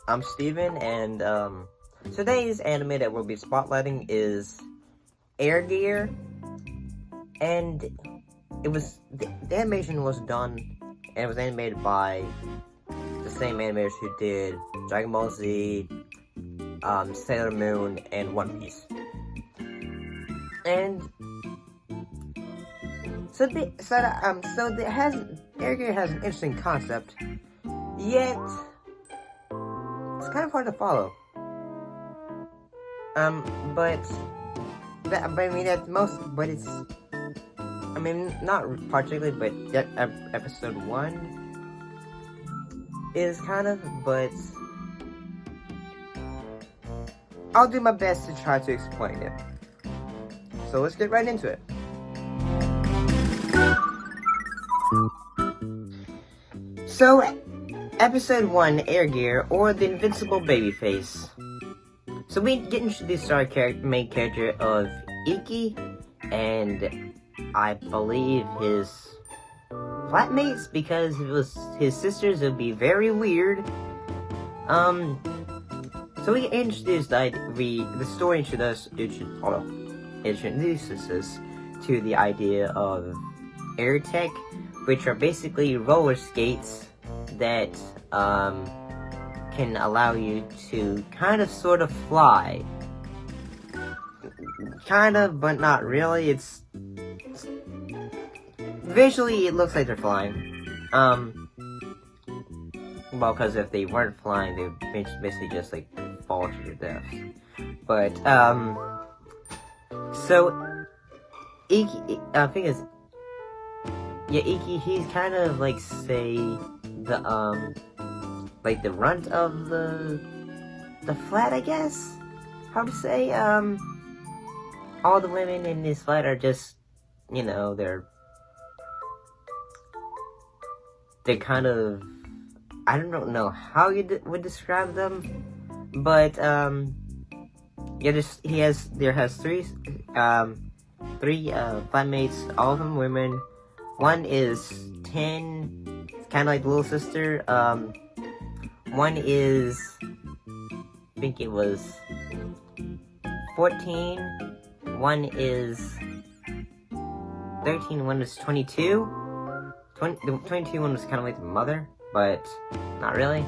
I'm Steven, and today's anime that we'll be spotlighting is Air Gear, and the animation was done, and it was animated by the same animators who did Dragon Ball Z, Sailor Moon, and One Piece. And Air Gear has an interesting concept, yet it's kind of hard to follow. Not particularly, but that episode 1 is kind of, but I'll do my best to try to explain it. So let's get right into it. So, Episode 1, Air Gear, or the Invincible Babyface. So we get introduced to our main character of Iki, and I believe his flatmates, because if it was his sisters, it would be very weird. So we get introduced, the story introduces us to the idea of air tech, which are basically roller skates that can allow you to kind of sort of fly. Kind of, but not really. It's visually it looks like they're flying. Well, because if they weren't flying, they would basically just like fall to their deaths. But so Iki, I think it's Iki. He's kind of like the runt of the flat, I guess. How to say? All the women in this flat are just, they're kind of, I don't know how you would describe them, but there has three flatmates, all of them women. One is 10, kind of like the little sister. One is, I think it was 14. One is 13. One is 22. The 22 one was kind of like the mother, but not really.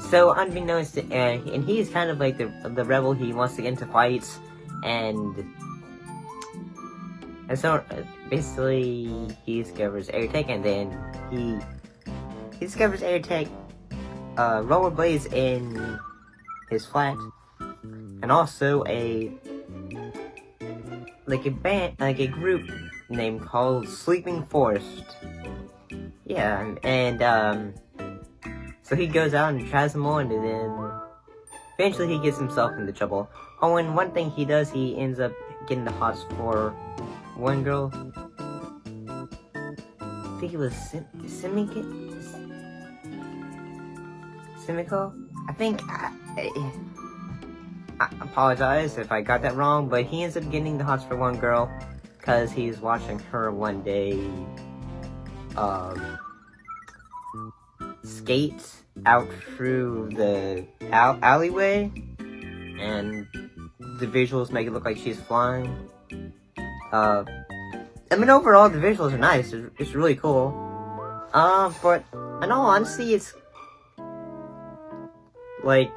So unbeknownst to, and he's kind of like the rebel. He wants to get into fights, and so basically he discovers AirTech, and then he discovers AirTech rollerblades in his flat, and also a group named called Sleeping Forest. Yeah, and so he goes out and tries them on, and then eventually he gets himself into trouble. Oh, and one thing he does, he ends up getting the hots for one girl. I think it was Simiko? I think, I apologize if I got that wrong, but he ends up getting the hots for one girl, because he's watching her one day, skate out through the alleyway, and the visuals make it look like she's flying. Overall, the visuals are nice. It's really cool. But in all honesty, it's like,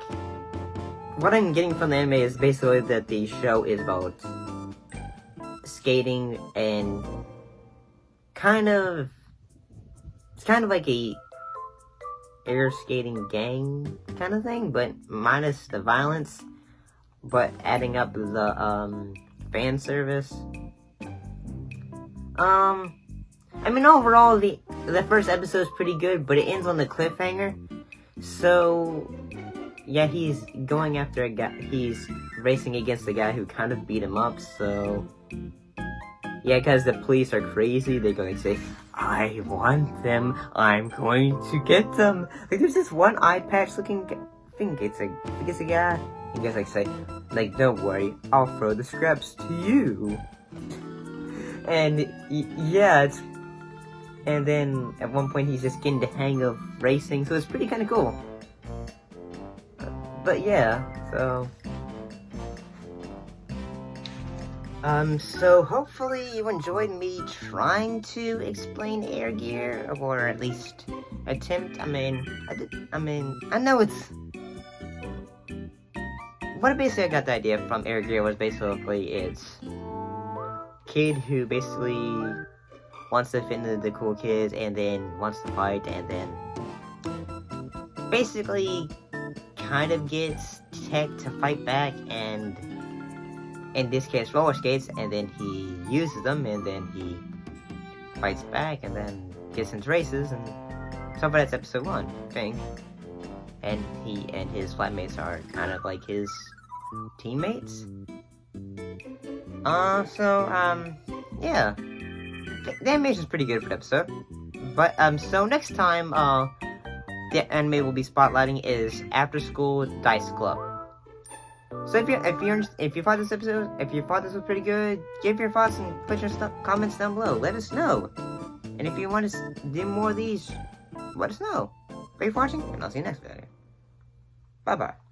what I'm getting from the anime is basically that the show is about skating, and it's kind of like a air skating gang kind of thing, but minus the violence, but adding up the fan service. Overall, the first episode is pretty good, but it ends on the cliffhanger. So yeah, he's going after a guy. He's racing against the guy who kind of beat him up. So yeah, because the police are crazy, they're going to say, "I want them. I'm going to get them." Like, there's this one eye patch looking. I think it's a guy. He goes say, "Don't worry, I'll throw the scraps to you." And yeah, And then at one point he's just getting the hang of racing, so it's pretty kind of cool. But yeah, so hopefully you enjoyed me trying to explain Air Gear, or at least attempt. I know it's... What basically I got the idea from Air Gear was basically it's kid who basically wants to fit into the cool kids and then wants to fight and then basically kind of gets tech to fight back, and in this case roller skates, and then he uses them and then he fights back and then gets into races, and so far that's episode 1, I think. And he and his flatmates are kind of like his teammates. Yeah. The animation's pretty good for the episode. But, so next time, the anime we'll be spotlighting is After School Dice Club. So if you thought this was pretty good, give your thoughts and put your comments down below. Let us know. And if you want to do more of these, let us know. Thanks for watching, and I'll see you next video. Bye-bye.